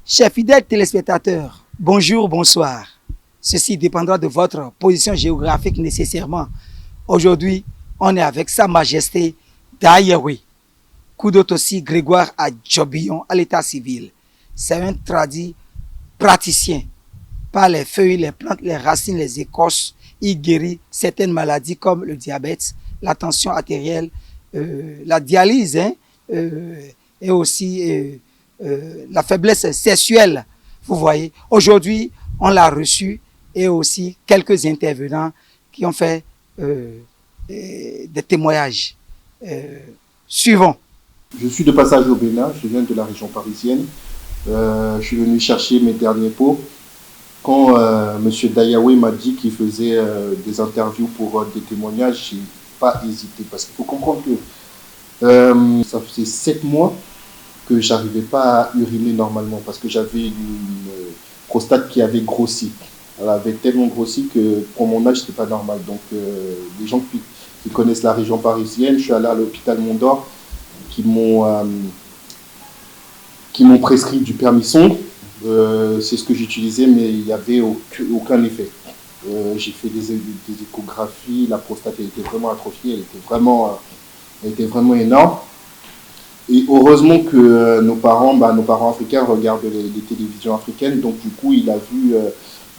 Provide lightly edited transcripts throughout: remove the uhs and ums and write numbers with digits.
Chers fidèles téléspectateurs, bonjour, bonsoir. Ceci dépendra de votre position géographique nécessairement. Aujourd'hui, on est avec Sa Majesté Dayawe, Kudotosi Grégoire Adjobillon à l'état civil. C'est un tradit praticien. Par les feuilles, les plantes, les racines, les écorces, il guérit certaines maladies comme le diabète, la tension artérielle, la dialyse et aussi la faiblesse sexuelle. Vous voyez, aujourd'hui, on l'a reçu et aussi quelques intervenants qui ont fait des témoignages. Suivons. Je suis de passage au Bénin, je viens de la région parisienne. Je suis venu chercher mes derniers pots. Quand M. Dayawe m'a dit qu'il faisait des interviews pour des témoignages, je n'ai pas hésité. Parce qu'il faut comprendre que ça faisait 7 mois que je n'arrivais pas à uriner normalement parce que j'avais une prostate qui avait grossi. Elle avait tellement grossi que pour mon âge, ce n'était pas normal. Donc les gens qui connaissent la région parisienne, je suis allé à l'hôpital Mont-d'Or qui m'ont prescrit du Permisson. C'est ce que j'utilisais, mais il n'y avait aucun effet. J'ai fait des échographies, la prostate était vraiment atrophiée, elle était vraiment énorme. Et heureusement que nos parents africains regardent les télévisions africaines, donc du coup il a vu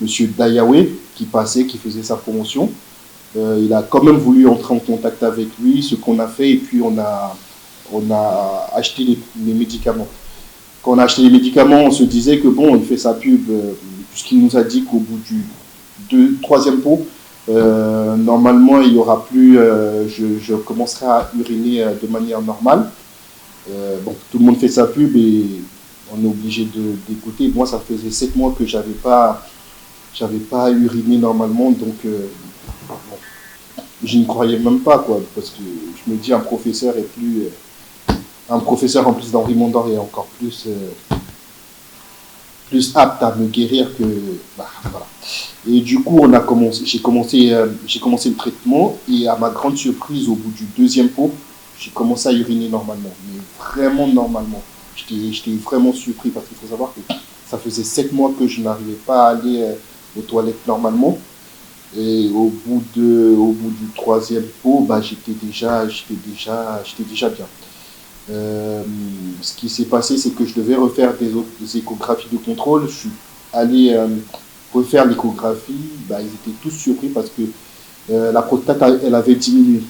M. Dayawe qui passait, qui faisait sa promotion. Il a quand même voulu entrer en contact avec lui, ce qu'on a fait, et puis on a acheté les médicaments. Quand on a acheté les médicaments, on se disait que bon, il fait sa pub, puisqu'il nous a dit qu'au bout du troisième pot, normalement, il y aura plus, je commencerai à uriner de manière normale. Bon, tout le monde fait sa pub et on est obligé d'écouter. Moi, ça faisait 7 mois que j'avais pas uriné normalement, donc bon, je n'y croyais même pas, quoi, parce que je me dis un professeur en plus d'Henri Mondor est encore plus apte à me guérir que voilà. Et du coup j'ai commencé le traitement et à ma grande surprise au bout du deuxième pot j'ai commencé à uriner normalement, mais vraiment normalement. J'étais vraiment surpris parce qu'il faut savoir que ça faisait 7 mois que je n'arrivais pas à aller aux toilettes normalement. Et au bout du troisième pot, j'étais déjà bien. Ce qui s'est passé, c'est que je devais refaire des échographies de contrôle. Je suis allé refaire l'échographie. Ils étaient tous surpris parce que la prostate, elle avait diminué.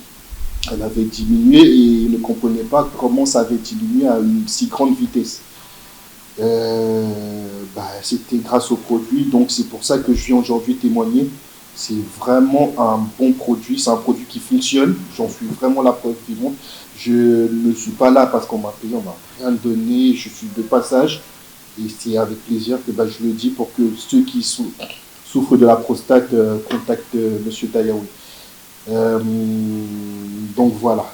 Elle avait diminué et ils ne comprenaient pas comment ça avait diminué à une si grande vitesse. C'était grâce au produit, donc c'est pour ça que je viens aujourd'hui témoigner. C'est vraiment un bon produit, c'est un produit qui fonctionne, j'en suis vraiment la preuve vivante. Je ne suis pas là parce qu'on m'a payé, on m'a rien donné, je suis de passage et c'est avec plaisir que je le dis pour que ceux qui souffrent de la prostate contactent M. Dayawe. Donc voilà.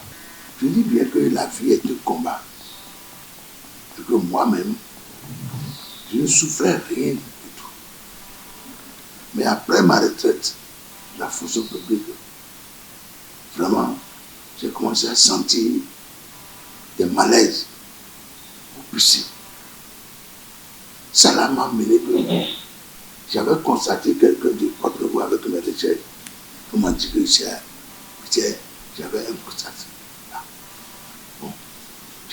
Je dis bien que la vie est un combat. Et que moi-même, je ne souffrais rien du tout. Mais après ma retraite, la fonction publique, vraiment, j'ai commencé à sentir des malaises possibles. Ça l'a mené que j'avais constaté quelqu'un de Porte-Nouveau avec mes recherches. On m'a dit que j'avais un prostate. Bon,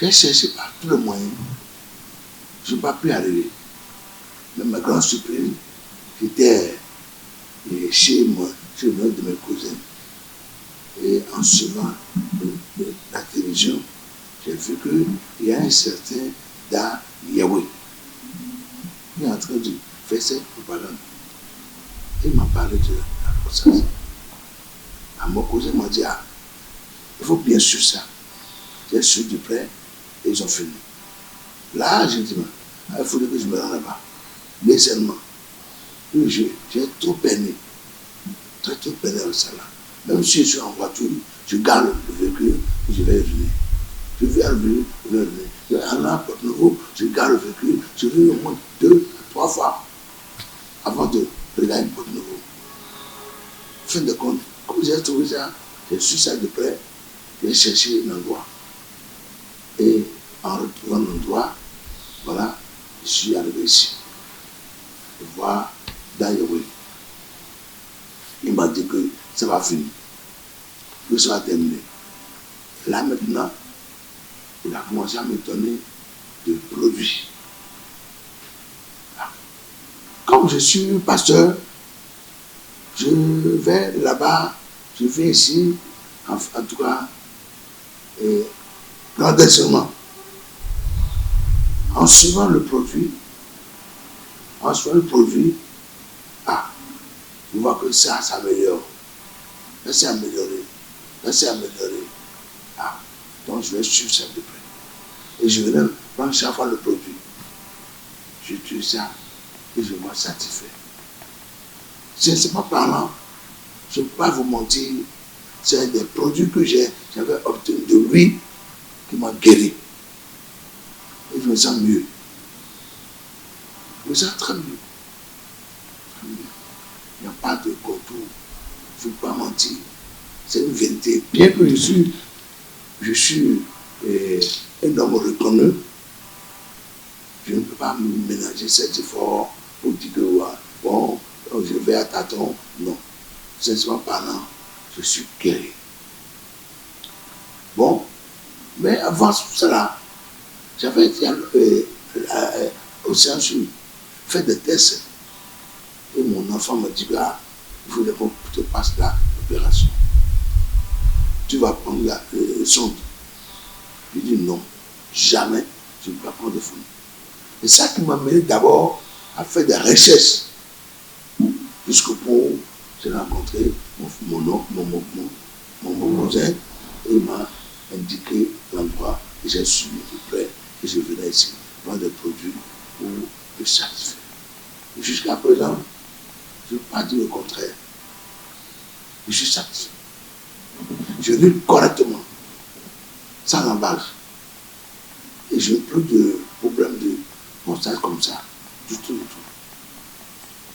j'ai cherché par tous les moyens. Je n'ai pas pu arriver. Mais ma grande surprise, j'étais chez moi, chez l'un de mes cousins. Et en suivant la télévision, j'ai vu qu'il y a un certain Dayawe qui est en train de faire cette propagande. Il m'a parlé de la prostate. Mon cousin m'a dit, il faut bien suivre ça. J'ai suivi de près et ils ont fini. Là, j'ai dit, il faudrait que je me rende là-bas. Mais seulement, j'ai trop peiné. Trop peiné avec ça là. Même si je suis en voiture, je garde le véhicule et je vais revenir. Je vais revenir, je vais revenir. Je vais aller à Porte-Nouveau, je garde le véhicule, je vais au moins 2 à 3 fois avant de regarder Porte-Nouveau. Fin de compte, comme j'ai trouvé ça, j'ai su ça de près, j'ai cherché un endroit. Et en retrouvant l'endroit, voilà, je suis arrivé ici. Je vois Dayewe. Il m'a dit que ça va finir, que ça va terminer. Là maintenant, il a commencé à me donner des produits. Comme je suis pasteur, je vais là-bas, je viens ici, en tout cas, clandestinement. En suivant le produit, on voit que ça s'améliore. Ça s'est amélioré. Donc je vais suivre ça de près. Et je vais prendre chaque fois le produit. J'utilise ça et je me satisfait. Sincèrement parlant, je ne peux pas vous mentir, c'est des produits que j'avais obtenus de lui qui m'a guéri. Et je me sens mieux. Je me sens très mieux. Très mieux. Il n'y a pas de contour. Je ne peux pas mentir. C'est une vérité. Bien que je suis un homme reconnu, je ne peux pas me ménager cet effort pour dire que bon, je vais à tâtons. Non. Sincèrement parlant, je suis guéri. Bon, mais avant cela, j'avais été au CHU fait des tests. Et mon enfant me dit, il faudrait qu'on te passe l'opération. Tu vas prendre la sonde. Je dis non, jamais je ne vais pas prendre de sonde. C'est ça qui m'a mené d'abord à faire des recherches. Jusqu'au point où j'ai rencontré mon cousin et il m'a indiqué l'endroit et j'ai suivi de près et je venais ici prendre des produits pour me satisfaire. Jusqu'à présent, je ne veux pas dire le contraire. Je suis satisfait. Je vis correctement, sans embâche. Et je n'ai plus de problème de prostate comme ça. Du tout.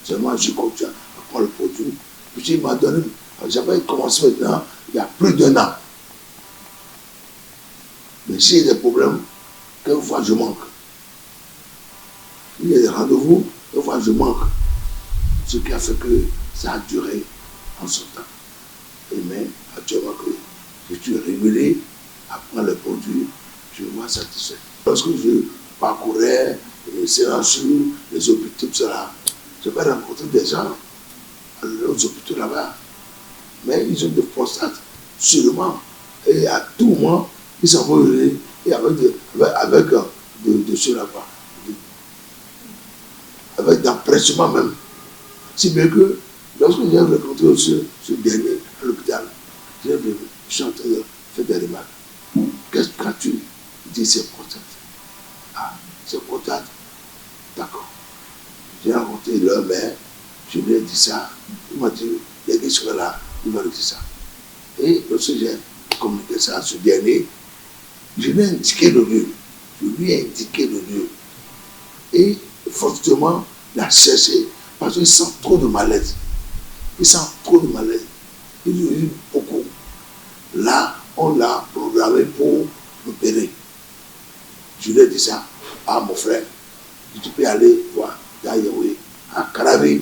Seulement, je continue à prendre le produit. Puis il m'a donné, j'avais commencé maintenant, il y a plus d'1 an. Mais s'il y a des problèmes, quelquefois je manque. Il y a des rendez-vous, quelquefois je manque. Ce qui a fait que ça a duré en ce temps. Et même actuellement que je suis régulier à prendre les produits, je me vois satisfait. Lorsque je parcourais les séances, les hôpitaux, tout cela, je vais rencontrer des gens aux hôpitaux là-bas. Mais ils ont des prostates, sûrement. Et à tout moment, ils s'en vont et avec de cela, avec d'empressement même. Si bien que lorsque j'ai rencontré ce dernier à l'hôpital, je suis en train de faire des remarques. Qu'est-ce que tu dis, c'est prostate? Ah, c'est prostate. D'accord. J'ai rencontré leur mère, je lui ai dit ça. Il m'a dit, les gars sont là, il m'a dit ça. Et lorsque j'ai communiqué ça à ce dernier, je lui ai indiqué le lieu. Et fortement, il a cherché parce qu'il sent trop de malaise. Il dit beaucoup. Là, on l'a programmé pour l'opérer. Je lui ai dit ça. Ah, mon frère, tu peux aller voir Dayewe à Karabi,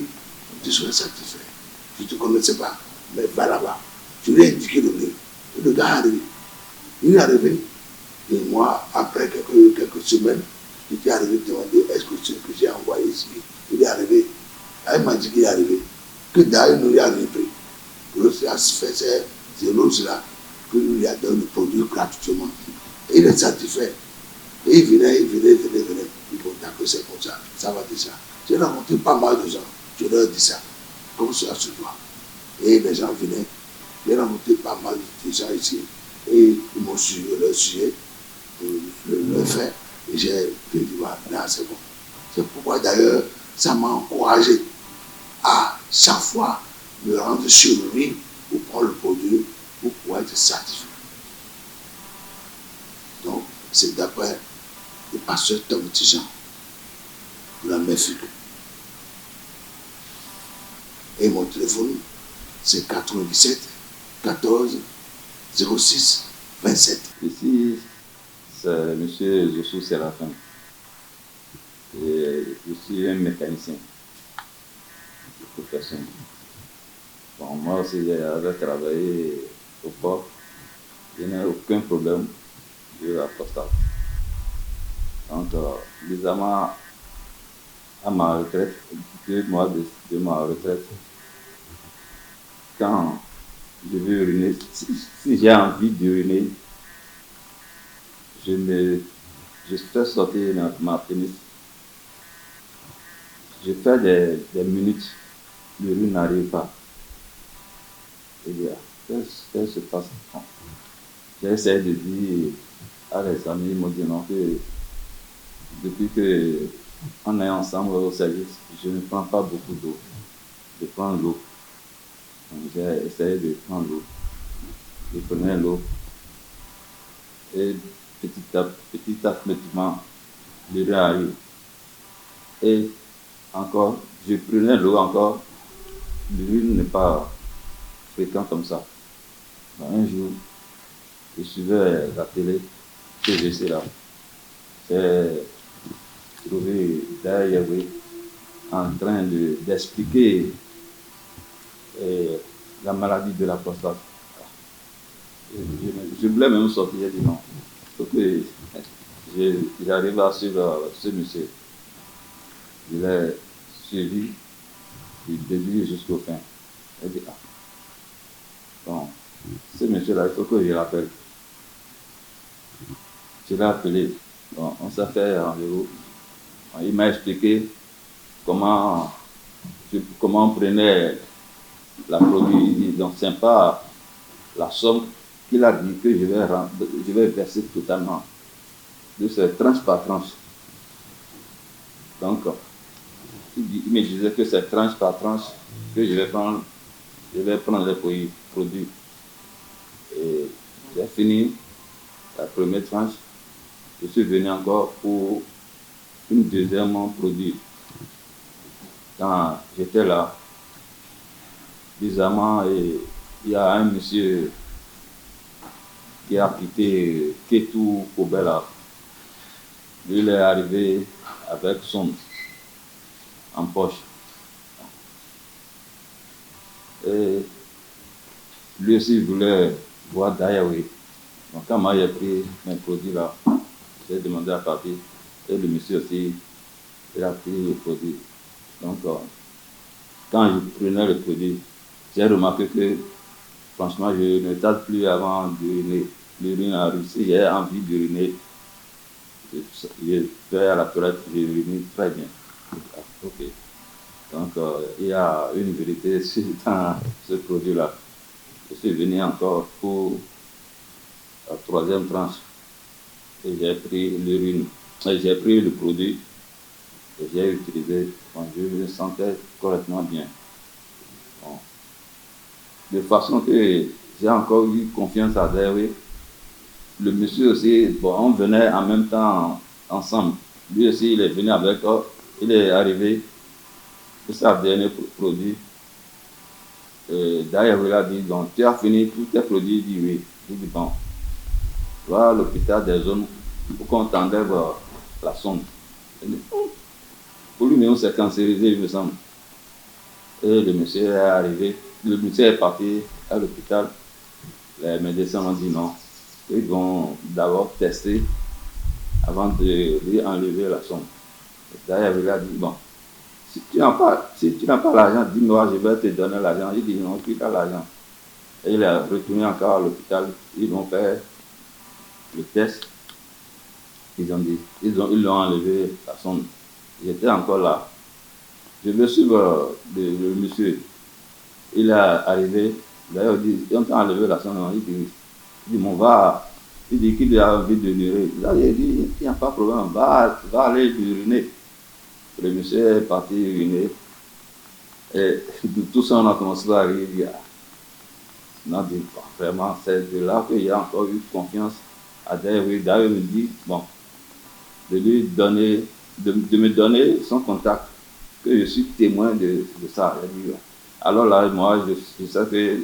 tu serais satisfait. Je ne te connaissais pas, mais va là-bas. Je lui ai indiqué le lieu. Le gars est arrivé. Il est arrivé. Et moi, après quelques semaines, j'étais arrivé de demander est-ce que ce que j'ai envoyé ici, il est arrivé. Il m'a dit qu'il est arrivé. Que Dayewe nous est arrivé. L'autre a fait c'est l'autre là que nous lui a donné le produit gratuitement. Et il est satisfait. Et il venait. Il dit bon, d'accord, c'est comme ça, ça va dire ça. J'ai rencontré pas mal de gens, je leur ai dit ça, comme cela se doit. Et les gens venaient, j'ai rencontré pas mal de gens ici, et ils m'ont suivi leur sujet, le fait, et j'ai dit, voilà, là c'est bon. C'est pourquoi d'ailleurs, ça m'a encouragé à chaque fois me rendre sur lui pour prendre le produit, pour pouvoir être satisfait. Donc, c'est d'après le pasteur Tom Tijan de la Méfique. Et mon téléphone, c'est 97 14 06 27. Ici, c'est M. Zossou Séraphin. Et je suis un mécanicien de profession. Bon, moi aussi, j'avais travaillé au port. Je n'ai aucun problème de la prostate. Donc, bizarrement, à ma retraite, 2 mois de ma retraite, quand je veux uriner, si j'ai envie d'uriner, je fais sortir ma pénis. Je fais des minutes, l'urine n'arrive pas. Et bien, qu'est-ce qui se passe? J'ai essayé de dire à les amis, ils m'ont dit non, que depuis qu'on est ensemble au service, je ne prends pas beaucoup d'eau. Je prends l'eau. Donc j'ai essayé de prendre l'eau. Je prenais l'eau. Et petit à petit, l'urine arrive. Et encore, je prenais l'eau encore. L'urine n'est pas fréquent comme ça. Donc, un jour, je suivais la télé, TGC là. J'ai trouvé derrière en train d'expliquer la maladie de la prostate. Je voulais même sortir, j'ai dit non. Donc, j'arrive à suivre ce monsieur. Je l'ai suivi du début jusqu'au fin. J'ai dit, ah, bon, ce monsieur-là, il faut que je l'appelle. Je l'ai appelé. Bon, on s'est fait rendez-vous. Il m'a expliqué comment on prenait la produit. Il dit, donc, c'est pas la somme qu'il a dit que je vais verser totalement. De cette tranche par tranche. Donc, il me disait que c'est tranche par tranche que je vais prendre les produits. Et j'ai fini la première tranche. Je suis venu encore pour une deuxième produit. Quand j'étais là, bizarrement, il y a un monsieur qui a quitté Ketou Kobela. Lui, il est arrivé avec son en poche. Et lui aussi voulait boire d'Ayawe. Donc quand moi j'ai pris mes produits là, j'ai demandé à partir. Et le monsieur aussi, il a pris le produit. Donc quand je prenais le produit, j'ai remarqué que franchement je ne tarde plus avant d'uriner. L'urine a réussi, j'ai envie d'uriner. Je vais à la toilette, j'urine très bien. Ok. Donc, il y a une vérité dans ce produit-là. Je suis venu encore pour la troisième tranche et j'ai pris l'urine, j'ai pris le produit et j'ai utilisé. Bon, je me sentais correctement bien. Bon. De façon que j'ai encore eu confiance à Derwé. Le monsieur aussi, bon, on venait en même temps ensemble. Lui aussi, il est venu avec, il est arrivé. C'est ça, dernier produit. D'ailleurs, il a dit, donc, tu as fini tous tes produits? Il dit oui. Il dit, bon, va à l'hôpital des zones pour qu'on t'enlève la sonde. Il dit, oh. Pour lui, même, c'est cancérisé, il me semble. Et le monsieur est arrivé, le monsieur est parti à l'hôpital. Les médecins ont dit non. Ils vont d'abord tester avant de lui enlever la sonde. D'ailleurs, il a dit, bon, si tu n'as pas l'argent, dis-moi, je vais te donner l'argent. Il dit non, tu as l'argent. Et il est retourné encore à l'hôpital. Ils ont fait le test. Ils l'ont enlevé la sonde. J'étais encore là. Je veux suivre le monsieur. Il est arrivé. D'ailleurs, ils ont enlevé la sonde. Il dit, mon va. Il dit qu'il a envie de l'uriner. Il dit, il n'y a pas de problème. Va aller l'uriner. Le monsieur est parti uriner. Et tout ça, on a commencé à rire. On a dit, vraiment, c'est de là qu'il y a encore eu confiance à Derwé. Derwé me dit, bon, de me donner son contact, que je suis témoin de ça. Dit, alors là, moi, je sais que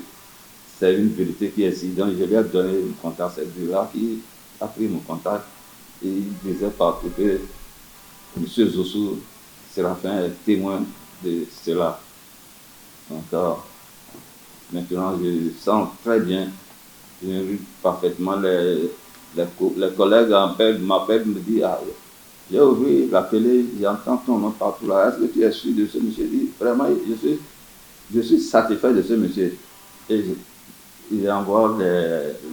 c'est une vérité qui est ici. Donc, je lui ai donné le contact. C'est de là qu'il a pris mon contact. Et il disait partout que M. Zossou Séraphin est témoin de cela. Donc, maintenant, je sens très bien, je ris parfaitement. Les collègues m'appellent, me disent, ah, j'ai ouvert la télé, j'entends ton nom partout là. Est-ce que tu es sûr de ce monsieur? Je dis, vraiment, je suis satisfait de ce monsieur. Et il envoie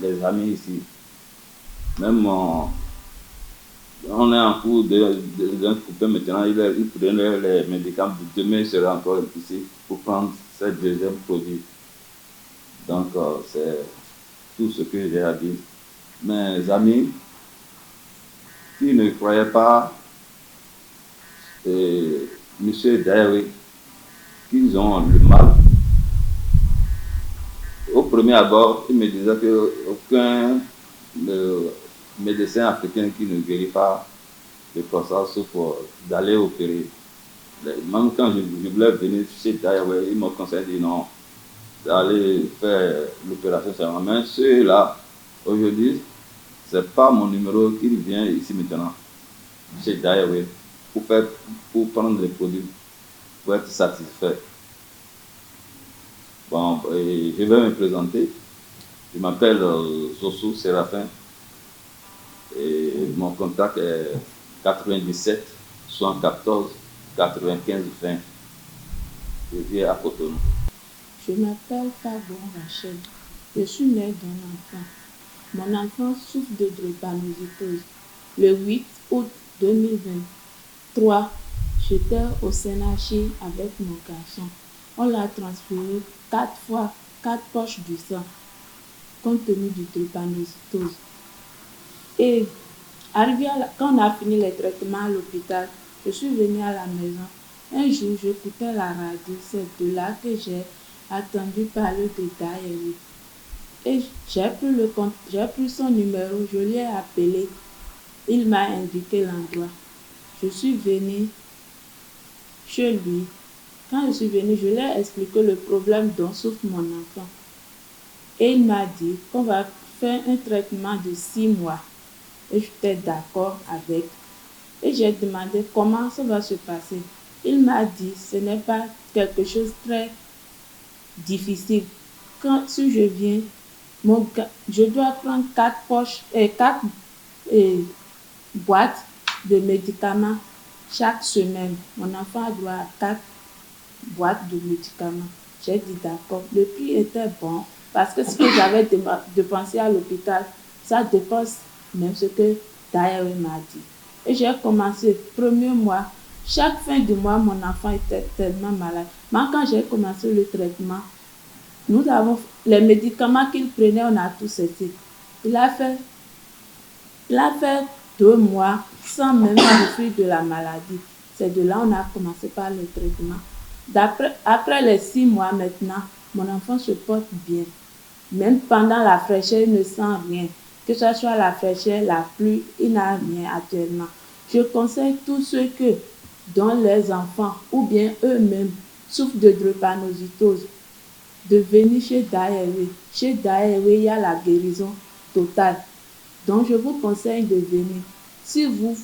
les amis ici. Même on est en cours d'un coupé maintenant, il prenait les médicaments. Demain, il sera encore ici pour prendre ce deuxième produit. Donc, c'est tout ce que j'ai à dire. Mes amis qui ne croyaient pas M. Dayewe, qu'ils ont le mal. Au premier abord, il me disait qu'aucun médecin africain qui ne guérit pas le cancer sauf d'aller opérer. Même quand je voulais venir chez Dayewe, il m'a conseillé de dire non, d'aller faire l'opération seulement. Mais ceux-là, aujourd'hui, ce n'est pas mon numéro qui vient ici maintenant, chez Dayewe, pour prendre les produits, pour être satisfait. Bon, je vais me présenter. Je m'appelle Zossou Séraphin et mon contact est 97 74 95 20. Je vis à Cotonou. Je m'appelle Fabon Rachel. Je suis mère d'un enfant. Mon enfant souffre de drépanocytose. Le 8 août 2023, j'étais au CNHI avec mon garçon. On l'a transféré 4 fois, 4 poches du sang, compte tenu du drépanocytose. Et quand on a fini les traitements à l'hôpital, je suis venue à la maison. Un jour, j'écoutais la radio. C'est de là que j'ai entendu parler de Dayewe. Et j'ai pris son numéro, je l'ai appelé. Il m'a indiqué l'endroit. Je suis venue chez lui. Quand je suis venue, je lui ai expliqué le problème dont souffre mon enfant. Et il m'a dit qu'on va faire un traitement de 6 mois. Et j'étais d'accord avec. Et j'ai demandé comment ça va se passer. Il m'a dit ce n'est pas quelque chose de très difficile. Si je viens, je dois prendre 4 boîtes de médicaments chaque semaine. Mon enfant doit avoir 4 boîtes de médicaments. J'ai dit d'accord. Le prix était bon parce que ce que j'avais dépensé à l'hôpital, ça dépasse même ce que Dayewe m'a dit. Et j'ai commencé le premier mois. Chaque fin du mois, mon enfant était tellement malade. Moi, quand j'ai commencé le traitement, les médicaments qu'il prenait, on a tous cessé. Il a fait 2 mois sans même souffrir de la maladie. C'est de là on a commencé par le traitement. Après les 6 mois maintenant, mon enfant se porte bien. Même pendant la fraîcheur, il ne sent rien. Que ce soit la fraîcheur, la pluie, il n'a rien actuellement. Je conseille tous ceux dont les enfants ou bien eux-mêmes souffrent de drépanocytose de venir chez Dayewe. Chez Dayewe, il y a la guérison totale. Donc, je vous conseille de venir. Si vous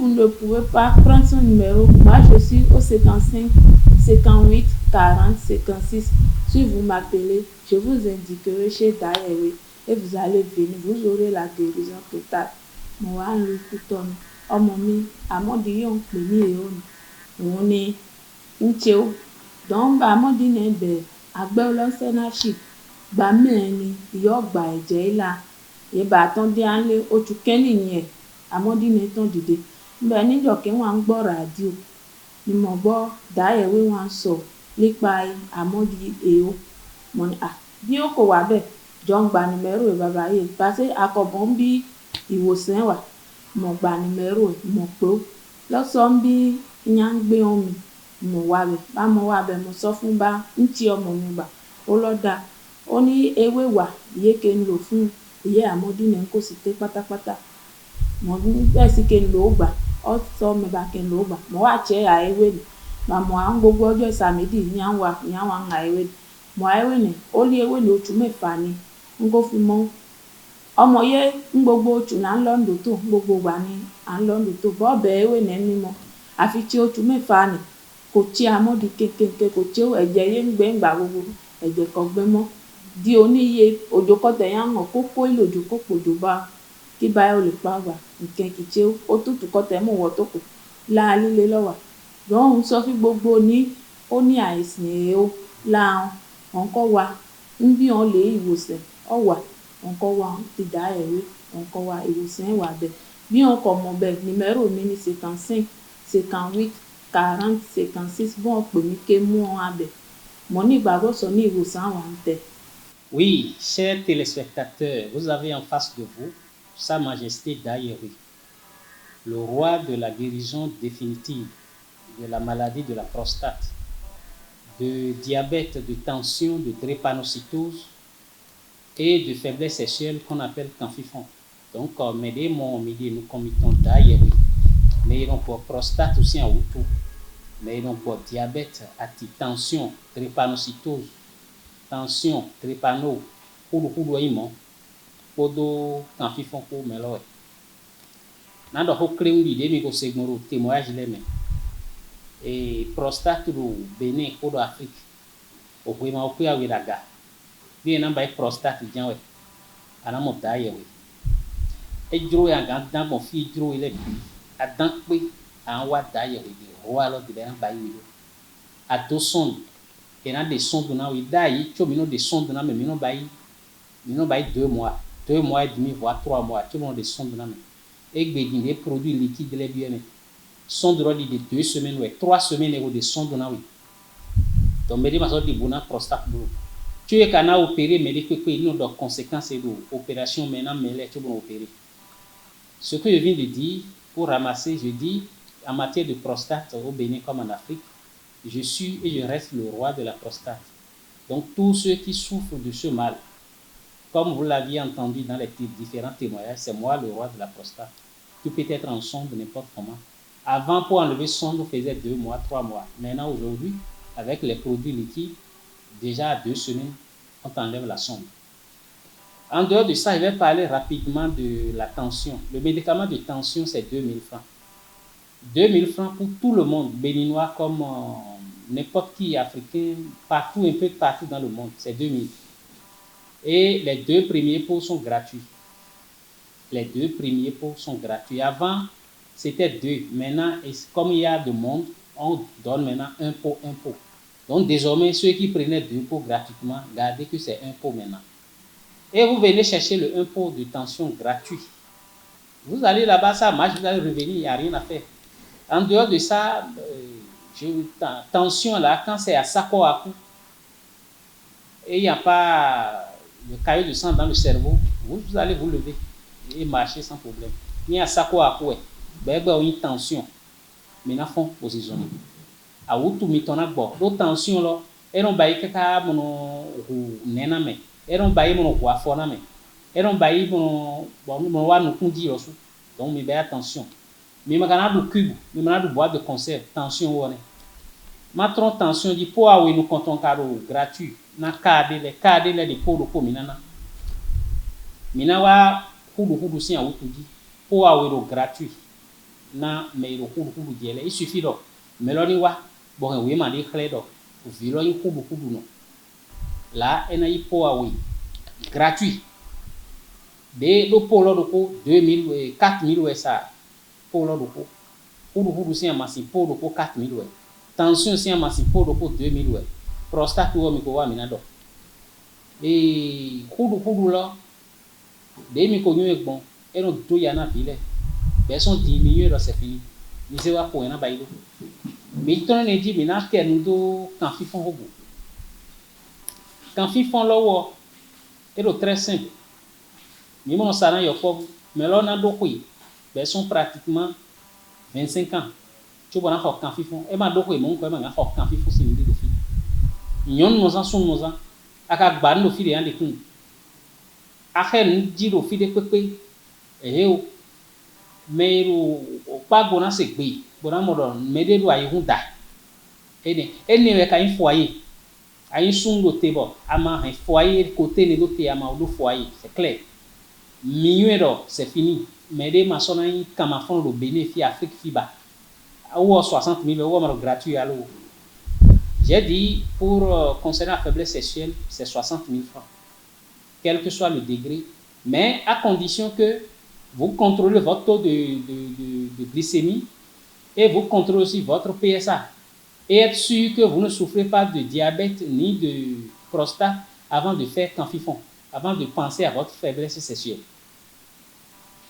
ne pouvez pas prendre son numéro, moi je suis au 55 58 40 56. Si vous m'appelez, je vous indiquerai chez Dayewe et vous allez venir, vous aurez la guérison totale. Moi, donc amodi ne be agbelo senashi gba meni yo gba eje ila ye ba ton de anle otu keni yen amodi ne ton dide nbe ni jo ke wan gbo radio ni mo gbo Dayewe wan so nípa amodi eo mo ni bí o ko wà bẹ́ẹ̀ jọ ń gba numero baba ye parce akobon bí ìwòsàn wà mo gba numero mo pe o lo so bí yan gbe on mi mo wá bẹ̀ bá mo wá bẹ̀ mo sọ fún bá ń tí ọmọ mi gbà ó lọ́dà ó ní ewé wà iye ke ń lò fún iye àmọ́dí ní kò sì té pátápátá mo ní bẹ́ẹ̀ sì ke ń lò ó gbà ó sọ mi bá ke ń lò ó gbà mo wá jẹ́ àewé ni màmú à ń gbogbo ọjọ́ ìsàmídì ní àwọn àewé ni mo àewé ni ó ní ewé ní oṣù mẹ́fà ni n kò fi mọ́ ọmọ yẹ ń gbogbo oṣù là ń lọ ń dòtò gbogbo wà ní à ń lọ ń dòtò bọ́ọ̀bẹ ewé ní ẹni mọ́ àfi tí oṣù mẹ́fà ni kò tí amódi kékeré kò tí ẹ̀jẹ̀ yé ń gbé ńgbà gbogbo ẹ̀jẹ̀ kan gbé mọ́ di oníye òjò kọ́tẹ̀ yẹn hàn kókó ìlòjò kókò òjò bá kí báyọ̀ ò lè pa wà nǹkan kìí ó tútù kọ́tẹ̀ mú wọ́ tó kù láà líle lọ́wà lọ́hùn sọ fún gbogbo ní ó ní àìsàn èèó láàrún ọ̀nkọ́ wa ń bí wọn lè ìwòsàn ọ̀wà ọ̀nkọ́ wa ti dá ẹ̀rí ọ̀nkọ́ wa ìwòsàn ẹ̀wà bẹ̀ bí wọn kọ̀ mọ̀ bẹ̀ nìmẹ́rò mi ní 55 58 40 56 bọ́n pè mí ké mú wọn abẹ̀ mọ́ ní ìgbàgbọ́ sọ ní ìwòsàn àwọn ń tẹ̀. Oui, chers téléspectateurs, vous avez en face de vous Sa Majesté Daïeri, le roi de la guérison définitive de la maladie de la prostate, de diabète, de tension, de drépanocytose et de faiblesse sexuelle qu'on appelle canfifon. Donc, nous commettons Daïeri, mais donc pour prostate aussi en outou, mais donc pour diabète, tension, drépanocytose, tension, drépano, podo canfifon pour meloe. Nando ho creu di demi ko segmoro témoignage les men. Et prostate do Bénin ko do Afrique. O ko ma o ku ya wi daga. Bi na ba prostate janwe. Ana mo da ye we. E juro ya ga dan mo fi juro ile bi. Adan pe an wa da ye we di ro alo di ben ba yi do. A do son. Et na de son do na wi da yi cho mi no de son do na me mi no ba yi. Mi no ba yi 2 mois. 2 mois et demi voire 3 mois. Cho mi no de son do na me. Et des produits liquides les bien sont de 2 semaines ou 3 semaines et de son de nawi donc mais ma sorte de bona prostate tu es kana opéré mais que il y a des conséquences de opération maintenant mais les tu bon opérer ce que je viens de dire pour ramasser je dis en matière de prostate au Bénin comme en Afrique je suis et je reste le roi de la prostate donc tous ceux qui souffrent de ce mal comme vous l'aviez entendu dans les différents témoignages, c'est moi le roi de la prostate. Tu peux être en sonde n'importe comment. Avant, pour enlever sonde, on faisait 2 mois, 3 mois. Maintenant, aujourd'hui, avec les produits liquides, déjà à 2 semaines, on t'enlève la sonde. En dehors de ça, je vais parler rapidement de la tension. Le médicament de tension, c'est 2000 francs. 2000 francs pour tout le monde, béninois comme n'importe qui africain, partout, un peu partout dans le monde, c'est 2000. Et les 2 premiers pots sont gratuits. Les 2 premiers pots sont gratuits. Avant, c'était 2. Maintenant, comme il y a de monde, on donne maintenant un pot. Donc, désormais, ceux qui prenaient 2 pots gratuitement, gardez que c'est un pot maintenant. Et vous venez chercher le 1 pot de tension gratuit. Vous allez là-bas, ça marche, vous allez revenir, il n'y a rien à faire. En dehors de ça, tension là, quand c'est à Sako Aku, et il n'y a pas le caillot de sang dans le cerveau, vous allez vous lever et marcher sans problème. Il y a ça quoi une tension. Maintenant, font positionner. À où tout mitona bo, l'autre tension là, et on baille kaka mono nena me, et on baille mono guafona me, et on baille mono wa no kundi osu. Donc mais attention. Mais magana du cube, mais magana du boîte de conserve, tension one. Matron tension dit pour avoir nous comptons caro gratuit. Na kade le de po minana minawa hudu si awutuji po awero gratuit na meiro hudu diele il suffit do meloni wa bon we ma di khledo vilo yi hudu no la ena yi po awi gratuit de do po lo do ko 2000 et 4000 we sa po lo do ko hudu si amasi po do ko 4000 we tension si amasi po do ko 2000 we prostate ou mi ko wa minado et hudu là de mi ko nyu egbon e no do ya na bile be son diminuer là c'est fini ni se wa ko na ba ido mi ton ne di mi na ke nu do kan fifon hobo kan fifon lowo e do très simple mi mo sa na yo fo mais là na do ko yi be son pratiquement 25 ans tu bona ho kan fifon e ma do ko e mo ko e ma nga ho kan fifon si mi do fi nyon nos sont nos aka gba no fi de yan de kun ahen jiro fi de pepe eheo meiro pago na se gbe bona modo mede do ayi hun da ene we ka in foyer ayi sun do tebo ama hin foyer côté ne do te ama do foyer c'est clair Minuero, c'est fini. Mais des maçons, ils font le bénéfice Afrique FIBA. Ou 60 000 euros gratuit à l'eau. J'ai dit, pour concernant la faiblesse sexuelle, c'est 60 000 francs. Quel que soit le degré. Mais à condition que vous contrôlez votre taux de glycémie et vous contrôlez aussi votre PSA. Et être sûr que vous ne souffrez pas de diabète ni de prostate avant de faire Canfifon, avant de penser à votre faiblesse sexuelle.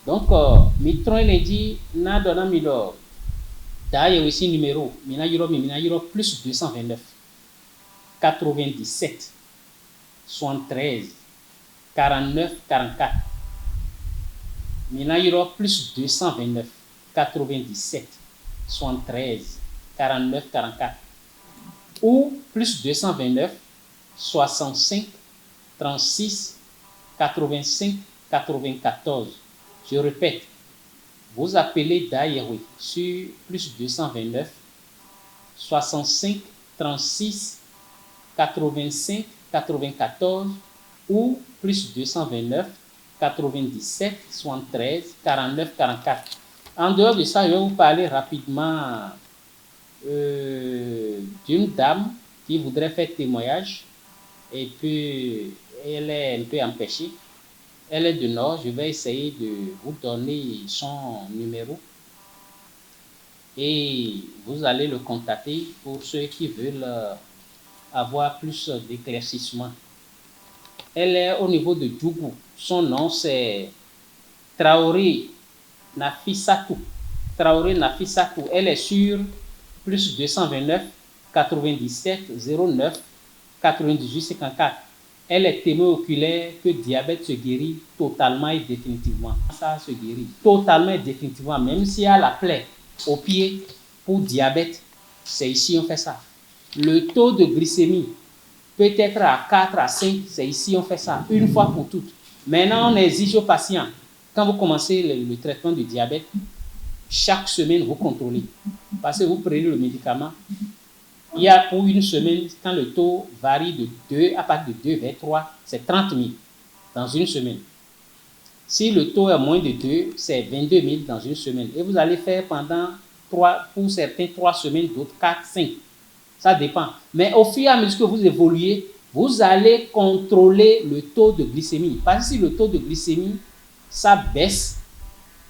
Donc, mitron il dit, na donna milor. D'ailleurs aussi numéro, mina euro plus 229, 97, 73, 49, 44. Mina euro plus 229, 97, 73, 49, 44. Ou plus 229, 65, 36, 85, 94. Je répète, vous appelez Daïroui sur plus 229, 65, 36, 85, 94 ou plus 229, 97, 73, 49, 44. En dehors de ça, je vais vous parler rapidement d'une dame qui voudrait faire témoignage et puis elle est un peu empêchée. Elle est du Nord, je vais essayer de vous donner son numéro et vous allez le contacter pour ceux qui veulent avoir plus d'éclaircissement. Elle est au niveau de Djougou. Son nom c'est Traoré Nafissatou. Traoré Nafissatou. Elle est sur plus 229 97 09 98 54. Elle est témoin oculaire que le diabète se guérit totalement et définitivement. Ça se guérit totalement et définitivement, même s'il y a la plaie au pied pour diabète, c'est ici on fait ça. Le taux de glycémie peut être à 4 à 5, c'est ici on fait ça, une fois pour toutes. Maintenant, on exige aux patients, quand vous commencez le traitement du diabète, chaque semaine vous contrôlez. Parce que vous prenez le médicament. Il y a pour une semaine, quand le taux varie de 2 à partir de 2 vers 3, c'est 30 000 dans une semaine. Si le taux est moins de 2, c'est 22 000 dans une semaine. Et vous allez faire pendant 3, pour certains 3 semaines, d'autres 4, 5. Ça dépend. Mais au fur et à mesure que vous évoluez, vous allez contrôler le taux de glycémie. Parce que si le taux de glycémie, ça baisse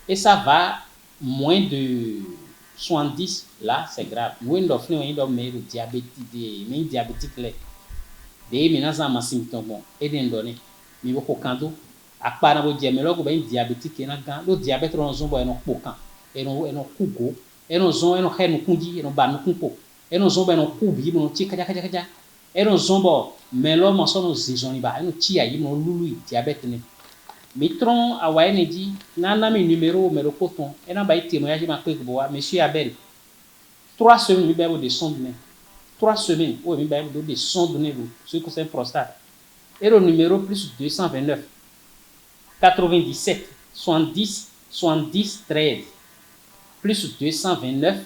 et ça va moins de 70, là, c'est grave. Nous, on a fait diabétique. Des menaces ma symptômes et des données. Mais au cando, à part le diabétique, diabétique, le diabète, on a un pocan, et on cougo, et on a un hen kundi, et on ban kumpo, et on a un kubi, on tika, et on a mais l'homme en son zizoniba, et on tia, et on loulou, diabète. Mitron a waye dit nana mi numéro mais le coton et n'a pas été témoignage ma que boa monsieur Abel 3 semaines mi ba de son donné 3 semaines ou mi ba de son donné ce que c'est prostate et le numéro plus 229 97 70 70 13 plus 229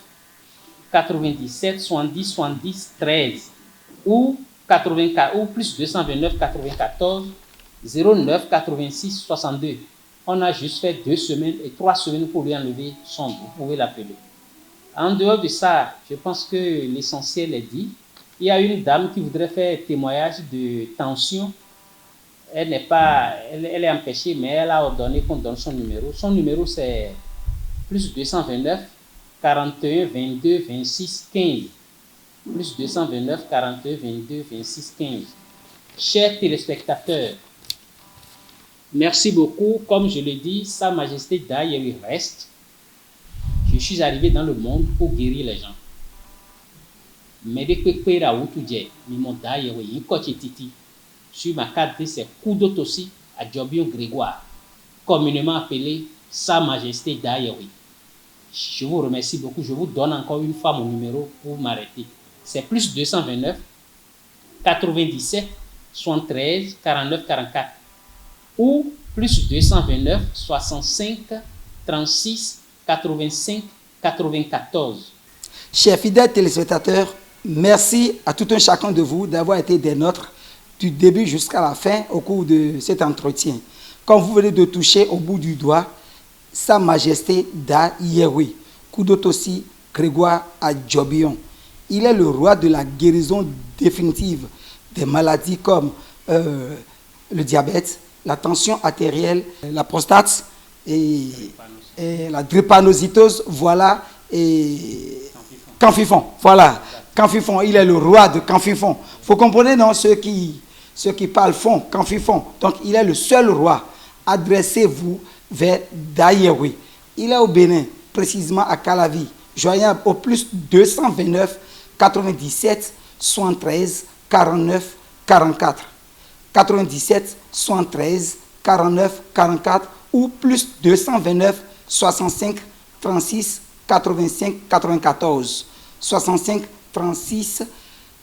97 70 70 13 ou 84 ou plus 229 94 09 86 62. On a juste fait 2 semaines et 3 semaines pour lui enlever son dos. Vous pouvez l'appeler. En dehors de ça, je pense que l'essentiel est dit. Il y a une dame qui voudrait faire témoignage de tension. Elle n'est pas, elle est empêchée, mais elle a ordonné qu'on donne son numéro. Son numéro c'est plus 229 41 22 26 15. Plus 229 41 22 26 15. Chers téléspectateurs, merci beaucoup. Comme je l'ai dit, Sa Majesté Daïroui reste. Je suis arrivé dans le monde pour guérir les gens. Mais dès que sur ma carte, c'est Koudot aussi à Djobion Grégoire, communément appelé Sa Majesté Daïroui. Je vous remercie beaucoup. Je vous donne encore une fois mon numéro pour m'arrêter. C'est plus 229 97 73 49 44. Ou plus 229 65 36 85 94. Chers fidèles téléspectateurs, merci à tout un chacun de vous d'avoir été des nôtres du début jusqu'à la fin au cours de cet entretien. Comme vous venez de toucher au bout du doigt, Sa Majesté Da Yehweh, Kudotosi Grégoire Adjobion. Il est le roi de la guérison définitive des maladies comme le diabète, la tension artérielle, la prostate et la drépanocytose, voilà, et Canfifon, voilà, Canfifon, il est le roi de Canfifon. Vous comprenez, non, ceux qui parlent font Canfifon. Donc, il est le seul roi. Adressez-vous vers Da Yehweh. Il est au Bénin, précisément à Calavi, joignable au plus 229 97 73 49 44. 97 73 49 44 ou plus 229 65 36 85 94. 65 36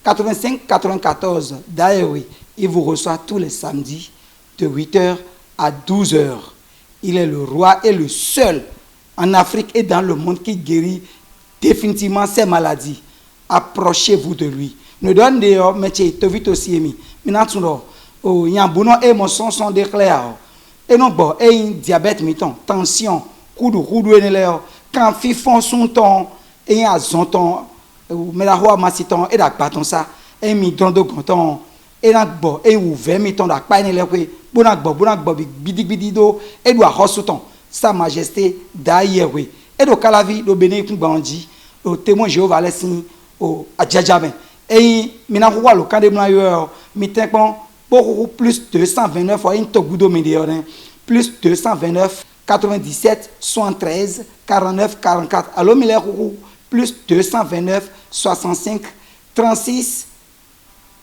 85 94. Da Yehweh, il vous reçoit tous les samedis de 8h à 12h. Il est le roi et le seul en Afrique et dans le monde qui guérit définitivement ces maladies. Approchez-vous de lui. Ne donne d'ailleurs, mais tu es vite aussi émis. Maintenant, il y a un bon et mon son sont déclarés. Et non, bon, et un diabète, mettons, tension, coup de l'air, quand ils font son temps, et un son temps, mais la roi massiton, et la bâton ça, et mi don de canton, et la bo, et ouvert, mettons, la paine, et bonakbo, bidido, et doit ressouton, Sa Majesté Da Yehweh. Et donc, à la vie, le béné, tout bandit, au témoin Jéhovah, les signes, au Adjadjaben. Et maintenant, roi, le camp de Mlayer, mitin, pour plus 229 fois, une togoudo médior, plus 229, 97, 73, 49, 44. Alors, plus 229, 65, 36,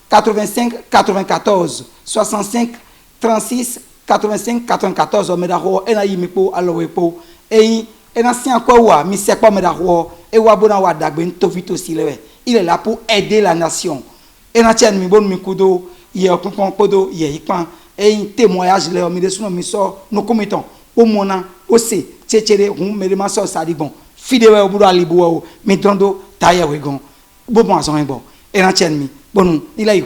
85, 94. 65, 36, 85, 94. Medaro, et na yimipo, alowepo, et na sien quoi wa, mi se quoi medaro, et wa bona wa dagben, tovito silewe. Il est là pour aider la nation. Et na tien mi bon mi kudo, il y a un kodo, il y a un témoignage, là, mi dessus, mi sort, nous commettons, au mona, aussi, tchétchéré, mais les masseurs, ça dit bon, fidèle au bout de l'ibou, mais tondo, taille, bon, bon, bon, et na tien mi, bon, il a eu